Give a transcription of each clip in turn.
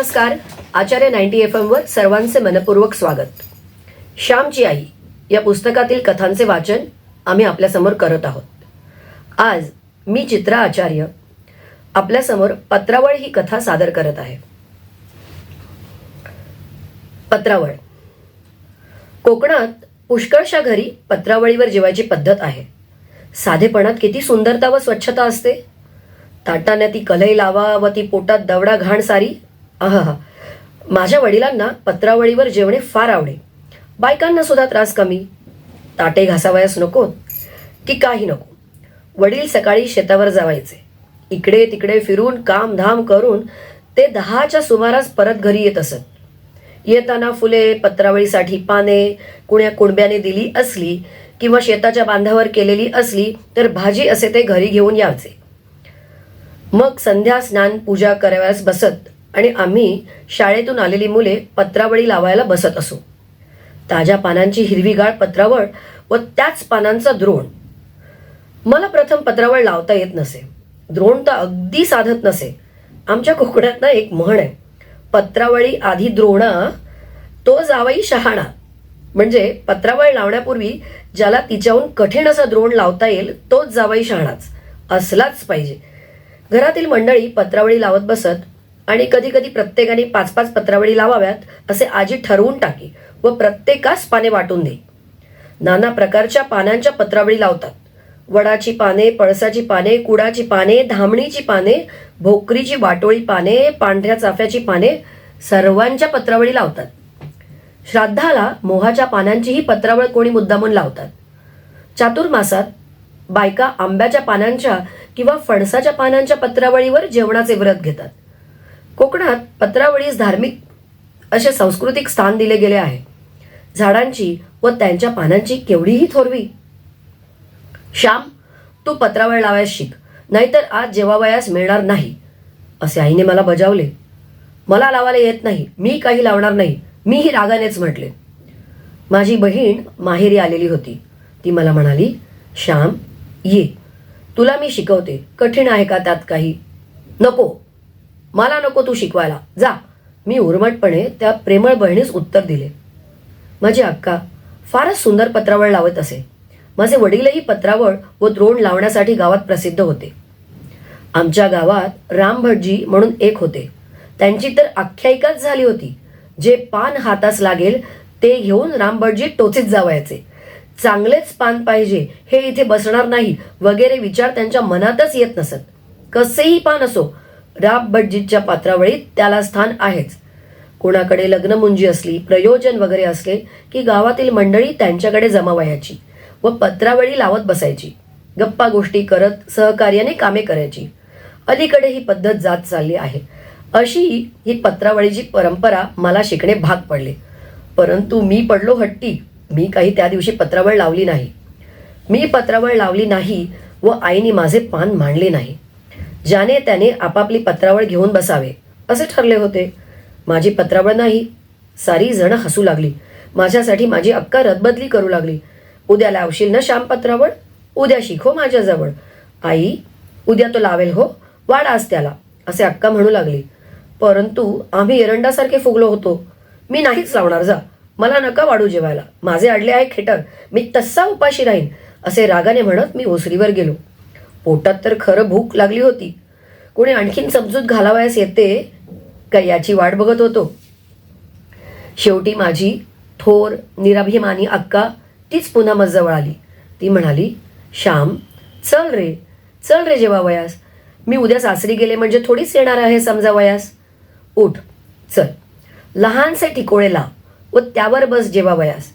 नमस्कार. आचार्य 90 FM वर सर्वांचे मनपूर्वक स्वागत. श्यामची आई या पुस्तकातील कथांचे वाचन आम्ही आपल्यासमोर करत आहोत. आज मी चित्रा आचार्य आपल्यासमोर पत्रावळ ही कथा सादर करत आहे. पत्रावळ. कोकणात पुष्कळशा घरी पत्रावळीवर जेवायची पद्धत आहे. साधेपणात किती सुंदरता व स्वच्छता असते. ताटाने ती कलई लावा व ती पोटात दवडा घाण सारी. आहा, माझ्या वडिलांना पत्रावळीवर जेवणे फार आवडे. बायकांना सुद्धा त्रास कमी. ताटे घासावयास नको की काही नको. वडील सकाळी शेतावर जावायचे. इकडे तिकडे फिरून कामधाम करून ते 10च्या सुमारास परत घरी येत असत. येताना फुले, पत्रावळीसाठी पाने कुण्या कुणब्याने दिली असली किंवा शेताच्या बांधावर केलेली असली तर भाजी असे ते घरी घेऊन यायचे. मग संध्या स्नान पूजा करावयास बसत आणि आम्ही शाळेतून आलेली मुले पत्रावळी लावायला बसत असो. ताज्या पानांची हिरवीगाळ पत्रावळ व त्याच पानांचा द्रोण. मला प्रथम पत्रावळ लावता येत नसे. द्रोण तर अगदी साधत नसे. आमच्या कोकणात एक म्हण आहे, पत्रावळी आधी द्रोणा तो जावई शहाणा. म्हणजे पत्रावळ लावण्यापूर्वी ज्याला तिच्याहून कठीण असा द्रोण लावता येईल तोच जावई शहाणाच असलाच पाहिजे. घरातील मंडळी पत्रावळी लावत बसत आणि कधी कधी प्रत्येकाने 5-5 पत्रावळी लावाव्यात असे आजी ठरवून टाकी व प्रत्येकास पाने वाटून दे. नाना प्रकारच्या पानांच्या पत्रावळी लावतात. वडाची पाने, पळसाची पाने, कुडाची पाने, धामणीची पाने, भोकरीची वाटोळी पाने, पांढऱ्या चाफ्याची पाने, सर्वांच्या पत्रावळी लावतात. श्राद्धाला मोहाच्या पानांचीही पत्रावळ कोणी मुद्दामून लावतात. चातुर्मासात बायका आंब्याच्या पानांच्या किंवा फणसाच्या पानांच्या पत्रावळीवर जेवणाचे व्रत घेतात. कोकणात पत्रावळीस धार्मिक असे सांस्कृतिक स्थान दिले गेले आहे. झाडांची व त्यांच्या पानांची केवढीही थोरवी. श्याम, तू पत्रावळ लावायस शिक, नाहीतर आज जेवावयास मिळणार नाही, असे आईने मला बजावले. मला लावायला येत नाही, मी काही लावणार नाही, मीही रागानेच म्हटले. माझी बहीण माहेरी आलेली होती. ती मला म्हणाली, श्याम ये, तुला मी शिकवते. कठीण आहे का त्यात काही? नको, मला नको तू शिकवायला, जा, मी उर्मटपणे त्या प्रेमळ बहिणीस उत्तर दिले. माझी अक्का फारच सुंदर पत्रावळ लावत असे. माझे वडीलही पत्रावळ व द्रोण लावण्यासाठी गावात प्रसिद्ध होते. आमच्या गावात रामभटजी म्हणून एक होते. त्यांची तर आख्यायिकाच झाली होती. जे पान हातास लागेल ते घेऊन रामभटजी टोचीत जावायचे. चांगलेच पान पाहिजे, हे इथे बसणार नाही वगैरे विचार त्यांच्या मनातच येत नसत. कसेही पान असो, रामभटजीच्या पत्रावळीत त्याला स्थान आहेच. कोणाकडे लग्नमुंजी असली, प्रयोजन वगैरे असले की गावातील मंडळी त्यांच्याकडे जमावयाची व पत्रावळी लावत बसायची. गप्पा गोष्टी करत सहकार्याने कामे करायची. अलीकडे ही पद्धत जात चालली आहे. अशी ही पत्रावळीची परंपरा मला शिकणे भाग पडले. परंतु मी पडलो हट्टी. मी काही त्या दिवशी पत्रावळ लावली नाही. मी पत्रावळ लावली नाही व आईने माझे पान मांडले नाही. ज्याने त्याने आपापली पत्रावळ घेऊन बसावे असे ठरले होते. माझी पत्रावळ नाही. सारी जण हसू लागली. माझ्यासाठी माझी अक्का रदबदली करू लागली. उद्या लावशील ना श्याम पत्रावळ? उद्या शिको माझ्याजवळ. आई, उद्या तो लावेल हो, वाढ आज त्याला, असे अक्का म्हणू लागली. परंतु आम्ही एरंडासारखे फुगलो होतो. मी नाहीच लावणार, जा, मला नका वाढू जेवायला, माझे अडले आहे खेटर, मी तसा उपाशी राहीन, असे रागाने म्हणत मी ओसरीवर गेलो. पोटात तर खरं भूक लागली होती. कोणी आणखीन समजूत घालावयास येते का याची वाट बघत होतो. शेवटी माझी थोर निराभिमानी अक्का तीच पुन्हा मजजवळ आली. ती म्हणाली, श्याम, चल रे जेवावयास. मी उद्या सासरी गेले म्हणजे थोडीच येणार आहे समजावयास. उठ, चल, लहानसे ठिकोळे लाव व त्यावर बस जेवावयास.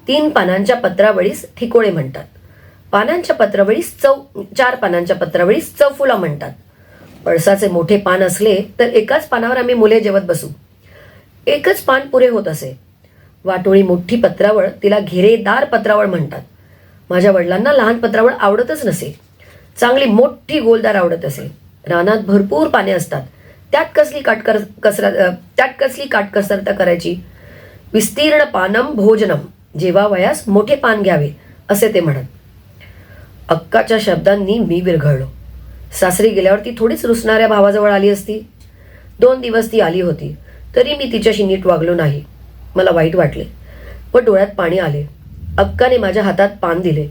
3 पानांच्या पत्रावळीस ठिकोळे म्हणतात. 4 पानांच्या पत्रावळीस चौफुला म्हणतात. पळसाचे मोठे पान असले तर एकाच पानावर आम्ही मुले जेवत बसू. एकच पान पुरे होत असे. वाटोळी मोठी पत्रावळ, तिला घेरेदार पत्रावळ म्हणतात. माझ्या वडिलांना लहान पत्रावळ आवडतच नसे. चांगली मोठी गोलदार आवडत असे. रानात भरपूर पाने असतात. त्यात कसली काटकसरता करायची. विस्तीर्ण पानम भोजनम, जेवावयास मोठे पान घ्यावे असे ते म्हणत. अक्काच्या शब्दांनी मी विरघळलो. सासरी गेल्यावर ती थोडीच रुसणाऱ्या भावाजवळ आली असती. 2 दिवस ती आली होती. तरी मी तिच्याशी नीट वागलो नाही. मला वाईट वाटले व डोळ्यात पाणी आले. अक्काने माझ्या हातात पान दिले.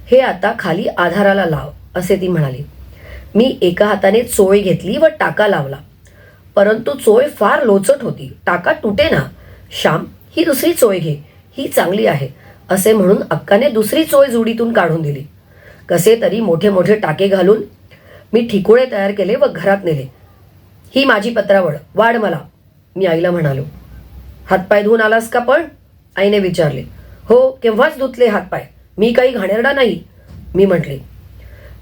हे आता खाली आधाराला लाव असे ती म्हणाली. मी एका हाताने चोळ घेतली व टाका लावला, परंतु चोळ फार लोचट होती. टाका तुटे ना. श्याम, ही दुसरी चोळ घे, ही चांगली आहे असे म्हणून अक्काने दुसरी चोळ जुडीतून काढून दिली. कसे तरी मोठे मोठे टाके घालून मी ठिकोळे तयार केले व घरात नेले. ही माझी पत्रावळ, वाढ मला, मी आईला म्हणालो. हातपाय धुवून आलास का पण? आईने विचारले. हो, केव्हाच धुतले हातपाय, मी काही घाणेरडा नाही, मी म्हटले.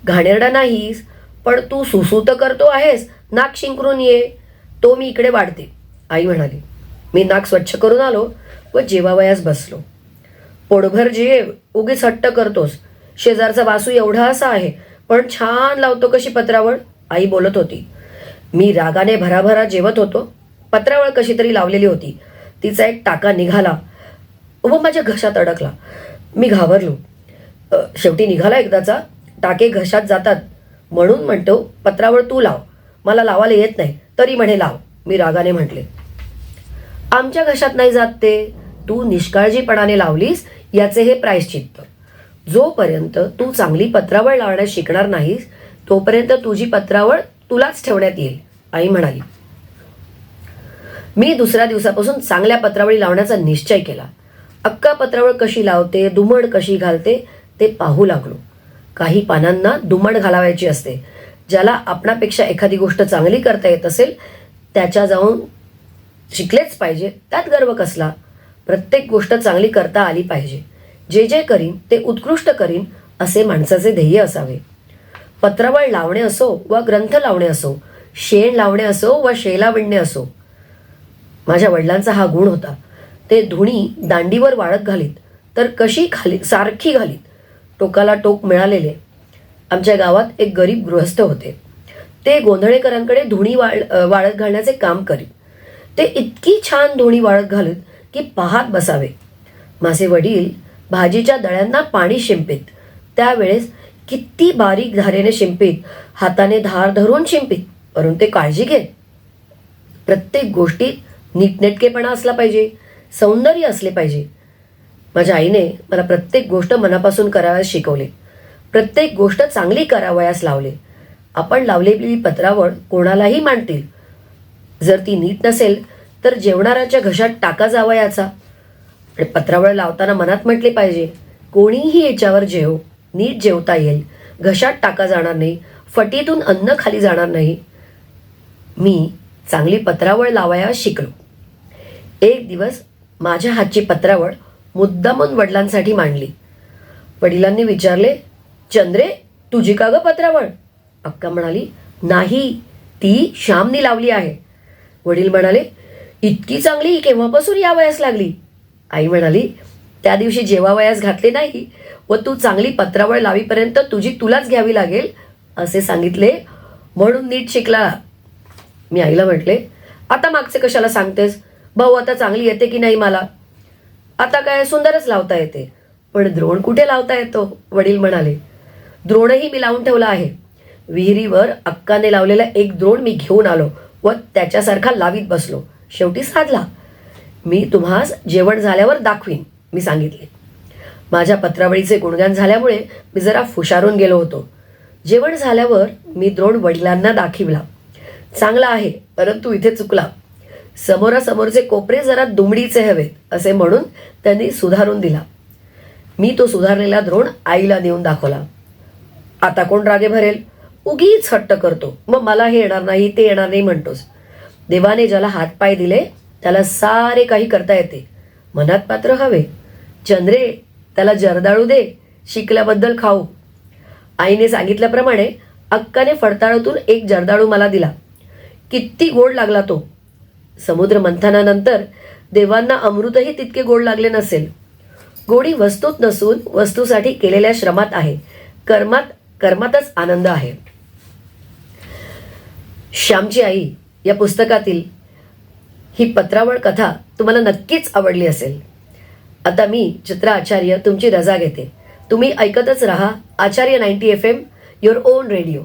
घाणेरडा नाहीस, पण तू सुसूत करतो आहेस. नाक शिंकरून ये, तो मी इकडे वाढते, आई म्हणाली. मी नाक स्वच्छ करून आलो व जेवावयास बसलो. पोटभर जेव, उगीच हट्ट करतोस. शेजारचा वासू एवढा असा आहे, पण छान लावतो कशी पत्रावळ, आई बोलत होती. मी रागाने भराभरा जेवत होतो. पत्रावळ कशी तरी लावलेली होती. तिचा एक टाका निघाला व माझ्या घशात अडकला. मी घाबरलो. शेवटी निघाला एकदाचा. टाके घशात जातात म्हणून म्हणतो पत्रावळ तू लाव, मला लावायला येत नाही, तरी म्हणे लाव, मी रागाने म्हटले. आमच्या घशात नाही जात ते, तू निष्काळजीपणाने लावलीस याचे हे प्रायश्चित्त. जोपर्यंत तू चांगली पत्रावळ लावण्यास शिकणार नाहीस तोपर्यंत तुझी पत्रावळ तुलाच ठेवण्यात येईल, आई म्हणाली. मी दुसऱ्या दिवसापासून चांगल्या पत्रावळी लावण्याचा निश्चय केला. अक्का पत्रावळ कशी लावते, दुमड कशी घालते ते पाहू लागलो. काही पानांना दुमड घालावायची असते. ज्याला आपणापेक्षा एखादी गोष्ट चांगली करता येत असेल त्याच्या जाऊन शिकलेच पाहिजे, त्यात गर्व कसला. प्रत्येक गोष्ट चांगली करता आली पाहिजे. जे जे करीन ते उत्कृष्ट करीन असे माणसाचे ध्येय असावे. पत्रावळ लावणे असो व ग्रंथ लावणे असो, शेण लावणे असो व शेला विणणे असो, माझ्या वडिलांचा हा गुण होता. ते धुणी दांडीवर वाळत घालीत तर कशी खाली सारखी घालीत, टोकाला टोक मिळालेले. आमच्या गावात एक गरीब गृहस्थ होते. ते गोंधळेकरांकडे धुणी वाळत घालण्याचे काम करीत. ते इतकी छान धुणी वाळत घालत की पाहत बसावे. माझे वडील भाजीच्या दळ्यांना पाणी शिंपीत. त्यावेळेस किती बारीक धारेने शिंपीत, हाताने धार धरून शिंपीत, परंतु ते काळजी घेत. प्रत्येक गोष्टीत नीटनेटकेपणा असला पाहिजे, सौंदर्य असले पाहिजे. माझ्या आईने मला प्रत्येक गोष्ट मनापासून करावयास शिकवले. प्रत्येक गोष्ट चांगली करावयास लावले. आपण लावलेली पत्रावळ कोणालाही मांडतील. जर ती नीट नसेल तर जेवणाऱ्याच्या घशात टाका जावयाचा. आणि पत्रावळ लावताना मनात म्हटले पाहिजे, कोणीही याच्यावर जेव, नीट जेवता येईल, घशात टाका जाणार नाही, फटीतून अन्न खाली जाणार नाही. मी चांगली पत्रावळ लावायला शिकलो. एक दिवस माझ्या हातची पत्रावळ मुद्दामून वडिलांसाठी मांडली. वडिलांनी विचारले, चंद्रे, तुझी का ग पत्रावळ? अक्का म्हणाली, नाही, ती श्यामनी लावली आहे. वडील म्हणाले, इतकी चांगली केव्हापासून यावयास लागली? आई म्हणाली, त्या दिवशी जेवावयास घातले नाही व तू चांगली पत्रावळ लावीपर्यंत तुझी तुलाच घ्यावी लागेल असे सांगितले म्हणून नीट शिकला. मी आईला म्हटले, आता मागचे कशाला सांगतेस? भाऊ आता चांगली येते की नाही मला? आता काय सुंदरच लावता येते, पण द्रोण कुठे लावता येतो? वडील म्हणाले. द्रोणही मी लावून ठेवला आहे. विहिरीवर अक्काने लावलेला एक द्रोण मी घेऊन आलो व त्याच्यासारखा लावीत बसलो. शेवटी साधला. मी तुम्हास जेवण झाल्यावर दाखवीन, मी सांगितले. माझ्या पत्रावळीचे गुणगान झाल्यामुळे मी जरा फुशारून गेलो होतो. जेवण झाल्यावर मी द्रोण वडिलांना दाखविला. चांगला आहे, परंतु इथे चुकला. समोरासमोरचे कोपरे जरा दुमडीचे हवेत असे म्हणून त्यांनी सुधारून दिला. मी तो सुधारलेला द्रोण आईला नेऊन दाखवला. आता कोण रागे भरेल? उगीच हट्ट करतो, मग मला हे येणार नाही, ते येणार नाही म्हणतोस. देवाने ज्याला हातपाय दिले त्याला सारे काही करता येते, मनात पात्र हवे. चंद्रे, त्याला जर्दाळू दे, शिकल्याबद्दल खाऊ. आईने सांगितल्याप्रमाणे अक्काने फडताळातून एक जर्दाळू मला दिला. किती गोड लागला तो. समुद्र मंथनानंतर देवांना अमृतही तितके गोड लागले नसेल. गोडी वस्तूत नसून वस्तूसाठी केलेल्या श्रमात आहे. कर्मातच आनंद आहे. श्यामची आई या पुस्तकातील ही पत्रावळ कथा तुम्हाला नक्कीच आवडली असेल. आता मी चित्रा आचार्य तुमची रजा घेते. तुम्ही ऐकतच राहा आचार्य 90 FM, युअर ओन रेडिओ.